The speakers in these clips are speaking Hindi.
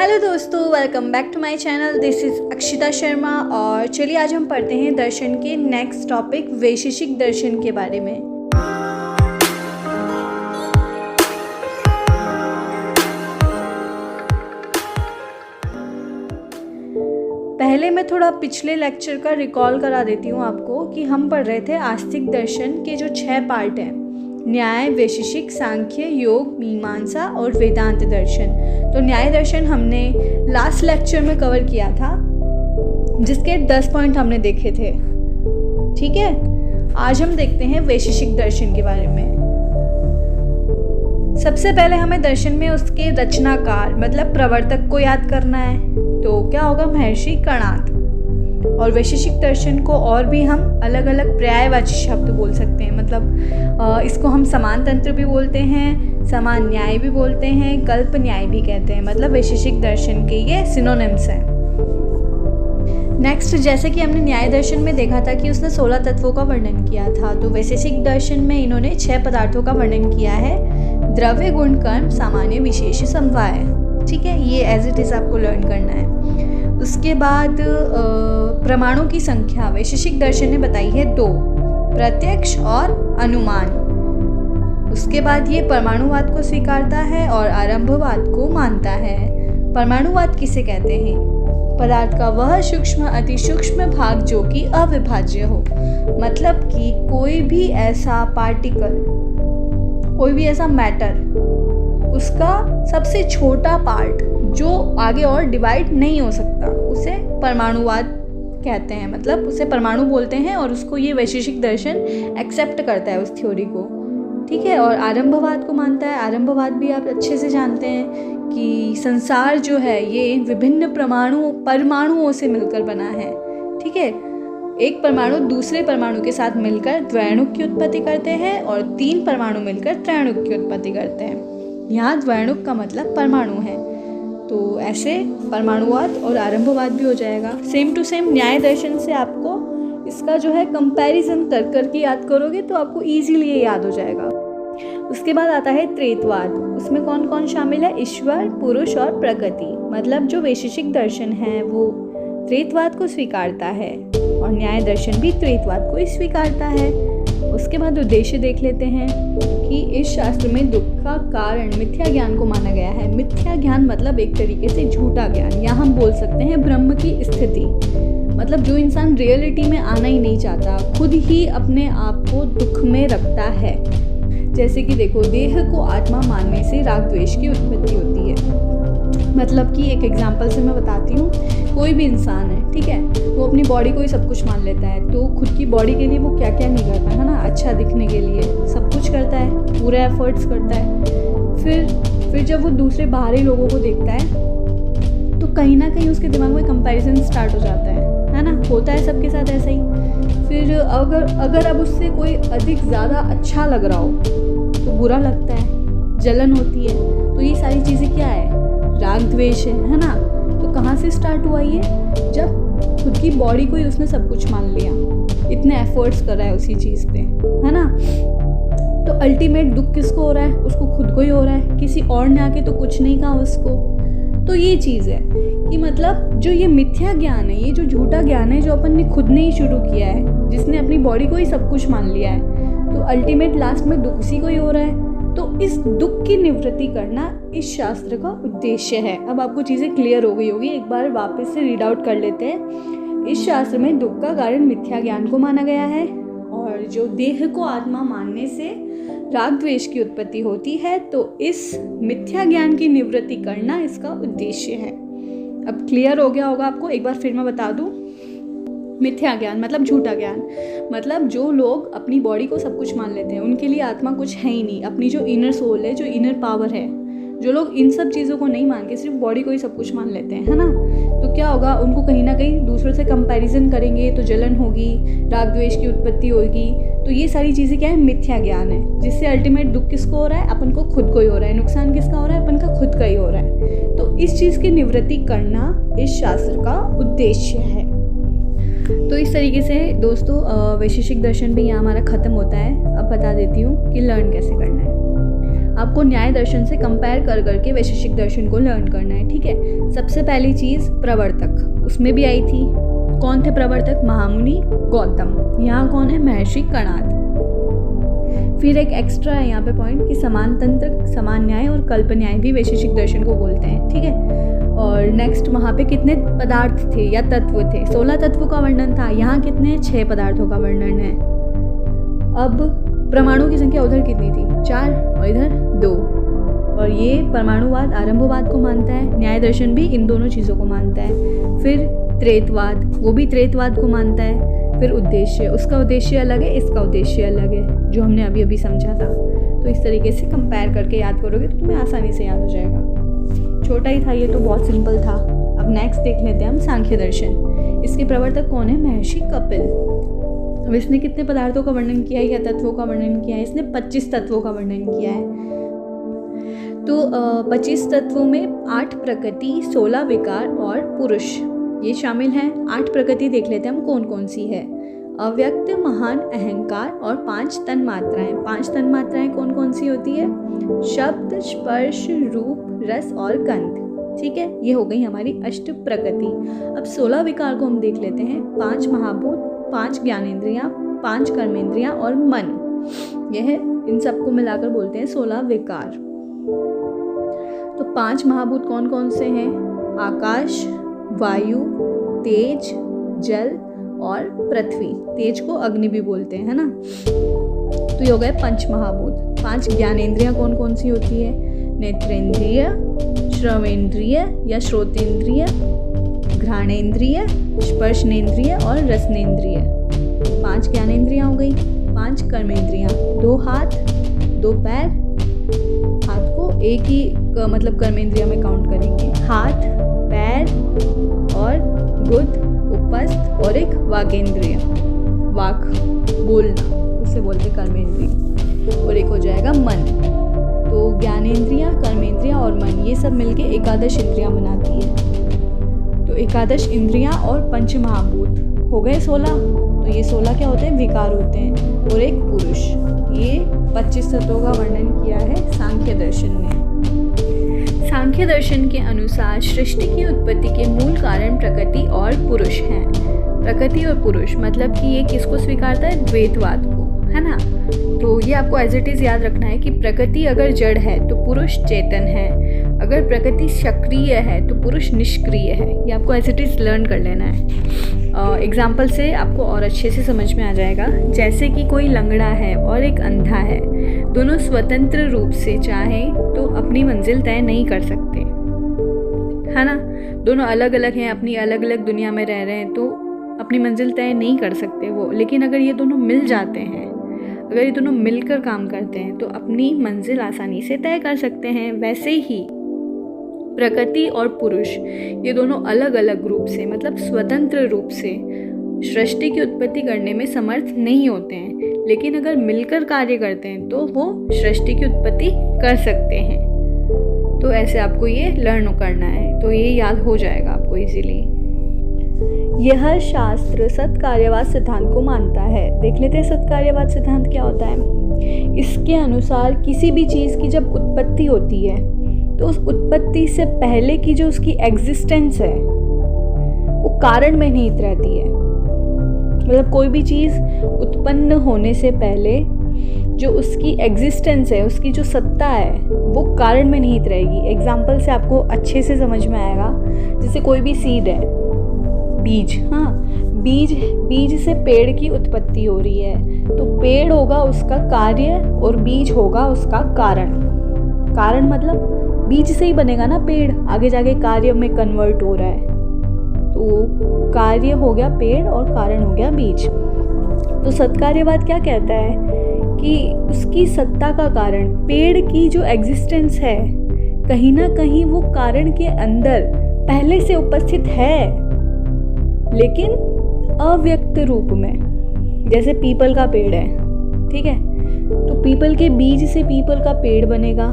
हेलो दोस्तों, welcome back to my channel. This is Akshita Sharma और चलिए आज हम पढ़ते हैं दर्शन के नेक्स्ट टॉपिक वैशेषिक दर्शन के बारे में। पहले मैं थोड़ा पिछले लेक्चर का रिकॉल करा देती हूँ आपको कि हम पढ़ रहे थे आस्तिक दर्शन के जो 6 पार्ट हैं, न्याय, वैशेषिक, सांख्य, योग, मीमांसा और वेदांत दर्शन। तो न्याय दर्शन हमने लास्ट लेक्चर में कवर किया था, जिसके 10 पॉइंट हमने देखे थे। ठीक है, आज हम देखते हैं वैशेषिक दर्शन के बारे में। सबसे पहले हमें दर्शन में उसके रचनाकार मतलब प्रवर्तक को याद करना है। तो क्या होगा? महर्षि कणाद। और वैशेषिक दर्शन को और भी हम अलग अलग पर्यायवाची शब्द बोल सकते हैं। मतलब इसको हम समान तंत्र भी बोलते हैं, समान न्याय भी बोलते हैं, कल्प न्याय भी कहते हैं। मतलब वैशेषिक दर्शन के ये सिनोनिम्स हैं। नेक्स्ट, जैसे कि हमने न्याय दर्शन में देखा था कि उसने 16 तत्वों का वर्णन किया था, तो वैशेषिक दर्शन में इन्होंने 6 पदार्थों का वर्णन किया है: द्रव्य, गुण, कर्म, सामान्य, विशेष, समवाय। ठीक है, ये एज इट इज़ आपको लर्न करना है। उसके बाद प्रमाणों की संख्या वैशेषिक दर्शन ने बताई है 2, प्रत्यक्ष और अनुमान। उसके बाद ये परमाणुवाद को स्वीकारता है और आरंभवाद को मानता है। परमाणुवाद किसे कहते हैं? पदार्थ का वह सूक्ष्म अति सूक्ष्म भाग जो कि अविभाज्य हो। मतलब कि कोई भी ऐसा पार्टिकल, कोई भी ऐसा मैटर, उसका सबसे छोटा पार्ट जो आगे और डिवाइड नहीं हो सकता, उसे परमाणुवाद कहते हैं। मतलब उसे परमाणु बोलते हैं और उसको ये वैशेषिक दर्शन एक्सेप्ट करता है उस थ्योरी को। ठीक है, और आरंभवाद को मानता है। आरंभवाद भी आप अच्छे से जानते हैं कि संसार जो है ये विभिन्न परमाणुओं से मिलकर बना है। ठीक है, एक परमाणु दूसरे परमाणु के साथ मिलकर द्वैणुक की उत्पत्ति करते हैं और 3 परमाणु मिलकर त्रैणुक की उत्पत्ति करते हैं। यहाँ द्वैणुक का मतलब परमाणु है। तो ऐसे परमाणुवाद और आरंभवाद भी हो जाएगा। सेम टू सेम न्याय दर्शन से आपको इसका जो है कंपैरिजन कर करके याद करोगे तो आपको इजीली ये याद हो जाएगा। उसके बाद आता है त्रैतवाद। उसमें कौन कौन शामिल है? ईश्वर, पुरुष और प्रकृति। मतलब जो वैशेषिक दर्शन है वो त्रैतवाद को स्वीकारता है और न्याय दर्शन भी त्रैतवाद को ही स्वीकारता है। उसके बाद उद्देश्य देख लेते हैं कि इस शास्त्र में दुख का कारण मिथ्या ज्ञान को माना गया है। मिथ्या ज्ञान मतलब एक तरीके से झूठा ज्ञान, या हम बोल सकते हैं ब्रह्म की स्थिति। मतलब जो इंसान रियलिटी में आना ही नहीं चाहता, खुद ही अपने आप को दुख में रखता है। जैसे कि देखो, देह को आत्मा मानने से राग द्वेष की उत्पत्ति होती है। मतलब कि एक एग्जांपल से मैं बताती हूँ। कोई भी इंसान है, ठीक है, वो अपनी बॉडी को ही सब कुछ मान लेता है। तो खुद की बॉडी के लिए वो क्या क्या नहीं करता है ना, अच्छा दिखने के लिए सब कुछ करता है, पूरे एफर्ट्स करता है। फिर जब वो दूसरे बाहरी लोगों को देखता है तो कहीं ना कहीं उसके दिमाग में कंपैरिजन स्टार्ट हो जाता है ना। होता है सबके साथ ऐसा ही। फिर अगर अब उससे कोई अधिक ज़्यादा अच्छा लग रहा हो तो बुरा लगता है, जलन होती है। तो ये सारी चीज़ें क्या है? राग द्वेष है ना। तो कहाँ से स्टार्ट हुआ ये? जब खुद की बॉडी को ही उसने सब कुछ मान लिया, इतने एफर्ट्स कर रहा है उसी चीज़ पे, है ना। तो अल्टीमेट दुख किसको हो रहा है? उसको खुद को ही हो रहा है, किसी और ने आके तो कुछ नहीं कहा उसको। तो ये चीज़ है कि मतलब जो ये मिथ्या ज्ञान है, ये जो झूठा ज्ञान है जो अपन ने खुद ने ही शुरू किया है, जिसने अपनी बॉडी को ही सब कुछ मान लिया है, तो अल्टीमेट लास्ट में दुख उसी को ही हो रहा है। तो इस दुख की निवृत्ति करना इस शास्त्र का उद्देश्य है। अब आपको चीज़ें क्लियर हो गई होगी, एक बार वापस से रीड आउट कर लेते हैं। इस शास्त्र में दुख का कारण मिथ्या ज्ञान को माना गया है और जो देह को आत्मा मानने से राग द्वेष की उत्पत्ति होती है, तो इस मिथ्या ज्ञान की निवृत्ति करना इसका उद्देश्य है। अब क्लियर हो गया होगा आपको। एक बार फिर मैं बता दूं, मिथ्या ज्ञान मतलब झूठा ज्ञान। मतलब जो लोग अपनी बॉडी को सब कुछ मान लेते हैं, उनके लिए आत्मा कुछ है ही नहीं। अपनी जो इनर सोल है, जो इनर पावर है, जो लोग इन सब चीज़ों को नहीं मान के सिर्फ बॉडी को ही सब कुछ मान लेते हैं, है ना, तो क्या होगा? उनको कहीं ना कहीं दूसरों से कंपैरिजन करेंगे तो जलन होगी, राग द्वेष की उत्पत्ति होगी। तो ये सारी चीज़ें क्या है? मिथ्या ज्ञान है, जिससे अल्टीमेट दुख किसको हो रहा है? अपन को खुद को ही हो रहा है। नुकसान किसका हो रहा है? अपन का खुद का ही हो रहा है। तो इस चीज़ की निवृत्ति करना इस शास्त्र का उद्देश्य है। तो इस तरीके से दोस्तों वैशेषिक दर्शन भी यहाँ हमारा ख़त्म होता है। अब बता देती हूँ कि लर्न कैसे करना है। आपको न्याय दर्शन से कंपेयर कर करके वैशेषिक दर्शन को लर्न करना है, ठीक है। सबसे पहली चीज़ प्रवर्तक, उसमें भी आई थी। कौन थे प्रवर्तक? महामुनि गौतम। यहाँ कौन है? महर्षि कणाद। फिर एक एक्स्ट्रा है यहाँ पे पॉइंट कि समान तंत्र, समान न्याय और कल्प न्याय भी वैशेषिक दर्शन को बोलते हैं, ठीक है। और नेक्स्ट वहाँ पे कितने पदार्थ थे या तत्व थे? 16 तत्वों का वर्णन था। यहाँ कितने? 6 पदार्थों का वर्णन है। अब परमाणु की संख्या उधर कितनी थी? 4 और इधर 2। और ये परमाणुवाद आरंभवाद को मानता है, न्याय दर्शन भी इन दोनों चीज़ों को मानता है। फिर त्रेतवाद, वो भी त्रेतवाद को मानता है। फिर उद्देश्य, उसका उद्देश्य अलग है, इसका उद्देश्य अलग है, जो हमने अभी अभी समझा था। तो इस तरीके से कंपेयर करके याद करोगे तो तुम्हें आसानी से याद हो जाएगा। छोटा ही था ये तो, बहुत सिंपल था। अब नेक्स्ट देख लेते हैं हम सांख्य दर्शन। इसके प्रवर्तक कौन है? महर्षि कपिल। अब इसने कितने पदार्थों का वर्णन किया है या तत्वों का वर्णन किया है? इसने 25 तत्वों का वर्णन किया है। तो 25 तत्वों में 8 प्रकृति, 16 विकार और पुरुष ये शामिल हैं। 8 प्रकृति देख लेते हैं हम कौन कौन सी है। अव्यक्त, महान, अहंकार और 5 तन्मात्राएं। 5 तन्मात्राएं कौन कौन सी होती है? शब्द, स्पर्श, रूप, रस और गंध, ठीक है। ये हो गई हमारी अष्ट प्रकृति। अब 16 विकार को हम देख लेते हैं। 5 महाभूत, 5 ज्ञानेंद्रियां, 5 कर्मेंद्रियां और मन, यह इन सबको मिलाकर बोलते हैं 16 विकार। तो 5 महाभूत कौन कौन से हैं? आकाश, वायु, तेज, जल और पृथ्वी। तेज को अग्नि भी बोलते हैं, है ना। तो ये हो गए 5 महाभूत। 5 ज्ञानेंद्रियां कौन कौन सी होती है? नेत्रेंद्रिय, श्रवेंद्रिय या श्रोतेंद्रिय, घ्राणेंद्रिय, स्पर्शनेंद्रिय और रसनेंद्रिय। 5 ज्ञानेंद्रियां हो गई। 5 कर्मेंद्रियां, 2 हाथ, 2 पैर। हाथ को एक ही मतलब कर्मेंद्रिया में काउंट करेंगे। हाथ, पैर और बुद्ध, उपस्थ और एक वागेंद्रिय, वाक बोलना, उसे बोलते कर्मेंद्रिय। और एक हो जाएगा मन। तो ज्ञानेंद्रियां, कर्मेंद्रियां और मन ये सब मिलके एकादश इंद्रियां बनाती है। तो एकादश इंद्रियां और पंच महाभूत हो गए 16। तो ये 16 क्या होते हैं? विकार होते हैं। और एक पुरुष। ये 25 तत्वों का वर्णन किया है सांख्य दर्शन ने। सांख्य दर्शन के अनुसार सृष्टि की उत्पत्ति के मूल कारण प्रकृति और पुरुष हैं। प्रकृति और पुरुष मतलब कि ये किसको स्वीकारता है? द्वैतवाद को, है ना। तो ये आपको एज इट इज़ याद रखना है कि प्रकृति अगर जड़ है तो पुरुष चेतन है, अगर प्रकृति सक्रिय है तो पुरुष निष्क्रिय है। ये आपको एज इट इज़ लर्न कर लेना है। एग्जाम्पल से आपको और अच्छे से समझ में आ जाएगा। जैसे कि कोई लंगड़ा है और एक अंधा है, दोनों स्वतंत्र रूप से चाहें तो अपनी मंजिल तय नहीं कर सकते, है ना। दोनों अलग अलग हैं, अपनी अलग अलग दुनिया में रह रहे हैं, तो अपनी मंजिल तय नहीं कर सकते वो। लेकिन अगर ये दोनों मिल जाते हैं, अगर ये दोनों मिलकर काम करते हैं तो अपनी मंजिल आसानी से तय कर सकते हैं। वैसे ही प्रकृति और पुरुष ये दोनों अलग अलग रूप से मतलब स्वतंत्र रूप से सृष्टि की उत्पत्ति करने में समर्थ नहीं होते हैं, लेकिन अगर मिलकर कार्य करते हैं तो वो सृष्टि की उत्पत्ति कर सकते हैं। तो ऐसे आपको ये लर्न करना है, तो ये याद हो जाएगा आपको इजीली। यह शास्त्र सत्कार्यवाद सिद्धांत को मानता है। देख लेते हैं सत्कार्यवाद सिद्धांत क्या होता है। इसके अनुसार किसी भी चीज़ की जब उत्पत्ति होती है तो उस उत्पत्ति से पहले की जो उसकी एग्जिस्टेंस है वो कारण में निहित रहती है। मतलब कोई भी चीज़ उत्पन्न होने से पहले जो उसकी एग्जिस्टेंस है, उसकी जो सत्ता है वो कारण में निहित रहेगी। एग्जाम्पल से आपको अच्छे से समझ में आएगा। जैसे कोई भी सीड है, बीज, हाँ, बीज से पेड़ की उत्पत्ति हो रही है, तो पेड़ होगा उसका कार्य और बीज होगा उसका कारण। कारण मतलब बीज से ही बनेगा ना पेड़, आगे जाके कार्य में कन्वर्ट हो रहा है, तो कार्य हो गया पेड़ और कारण हो गया बीज। तो सत्कार्यवाद क्या कहता है कि उसकी सत्ता का कारण, पेड़ की जो एग्जिस्टेंस है, कहीं ना कहीं वो कारण के अंदर पहले से उपस्थित है, लेकिन अव्यक्त रूप में। जैसे पीपल का पेड़ है, ठीक है, तो पीपल के बीज से पीपल का पेड़ बनेगा।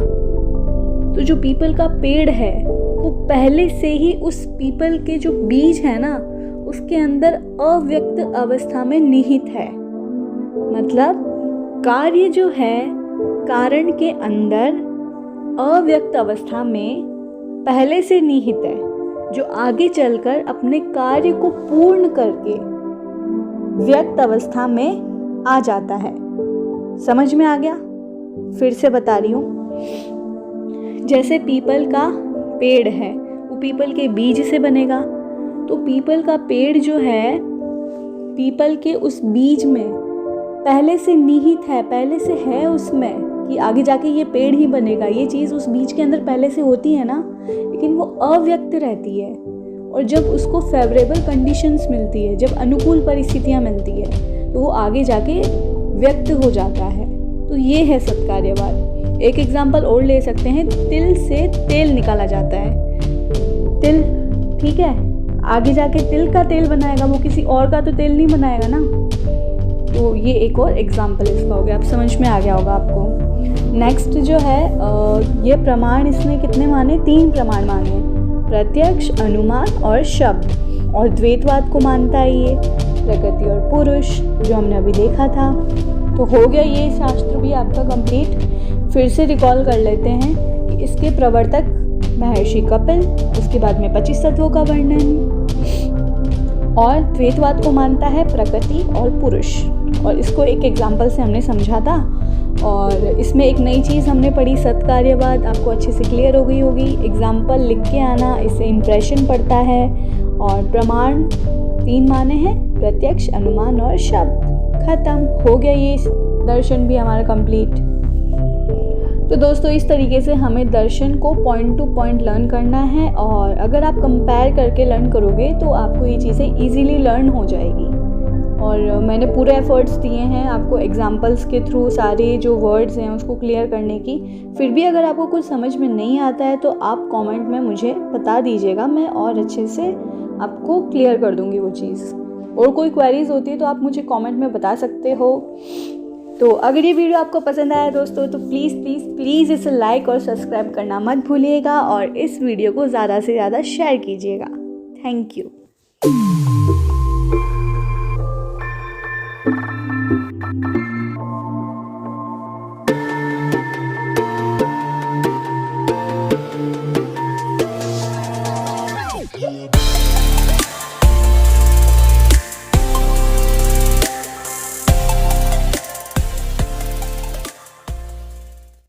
तो जो पीपल का पेड़ है वो पहले से ही उस पीपल के जो बीज है ना उसके अंदर अव्यक्त अवस्था में निहित है। मतलब कार्य जो है कारण के अंदर अव्यक्त अवस्था में पहले से निहित है, जो आगे चलकर अपने कार्य को पूर्ण करके व्यक्त अवस्था में आ जाता है। समझ में आ गया? फिर से बता रही हूँ। जैसे पीपल का पेड़ है, वो पीपल के बीज से बनेगा, तो पीपल का पेड़ जो है पीपल के उस बीज में पहले से निहित है, पहले से है उसमें कि आगे जाके ये पेड़ ही बनेगा। ये चीज़ उस बीज के अंदर पहले से होती है ना, लेकिन वो अव्यक्त रहती है। और जब उसको फेवरेबल कंडीशंस मिलती है, जब अनुकूल परिस्थितियाँ मिलती है, तो वो आगे जाके व्यक्त हो जाता है। तो ये है सत्कार्यवाद। एक एग्जाम्पल और ले सकते हैं, तिल से तेल निकाला जाता है। तिल, ठीक है, आगे जाके तिल का तेल बनाएगा, वो किसी और का तो तेल नहीं बनाएगा ना। तो ये एक और एग्जाम्पल इसका हो गया। अब समझ में आ गया होगा आपको। नेक्स्ट जो है ये प्रमाण, इसने कितने माने? 3 प्रमाण माने, प्रत्यक्ष, अनुमान और शब्द। और द्वैतवाद को मानता है ये, प्रकृति और पुरुष, जो हमने अभी देखा था। तो हो गया ये शास्त्र भी आपका कंप्लीट। फिर से रिकॉल कर लेते हैं कि इसके प्रवर्तक महर्षि कपिल, उसके बाद में 25 तत्वों का वर्णन, और द्वैतवाद को मानता है प्रकृति और पुरुष। और इसको एक एग्जाम्पल से हमने समझा था। और इसमें एक नई चीज़ हमने पढ़ी, सत्कार्यवाद, आपको अच्छे से क्लियर हो गई होगी। एग्जाम्पल लिख के आना, इससे इम्प्रेशन पड़ता है। और प्रमाण 3 माने हैं, प्रत्यक्ष, अनुमान और शब्द। खत्म हो गया ये दर्शन भी हमारा कंप्लीट। तो दोस्तों, इस तरीके से हमें दर्शन को पॉइंट टू पॉइंट लर्न करना है। और अगर आप कंपेयर करके लर्न करोगे तो आपको ये चीज़ें इजीली लर्न हो जाएगी। और मैंने पूरे एफर्ट्स दिए हैं आपको एग्जांपल्स के थ्रू सारे जो वर्ड्स हैं उसको क्लियर करने की। फिर भी अगर आपको कुछ समझ में नहीं आता है तो आप कमेंट में मुझे बता दीजिएगा, मैं और अच्छे से आपको क्लियर कर दूँगी वो चीज़। और कोई क्वेरीज होती है तो आप मुझे कमेंट में बता सकते हो। तो अगर ये वीडियो आपको पसंद आया दोस्तों, तो प्लीज़ प्लीज़ प्लीज़ इसे लाइक और सब्सक्राइब करना मत भूलिएगा, और इस वीडियो को ज़्यादा से ज़्यादा शेयर कीजिएगा। Thank you. Yeah.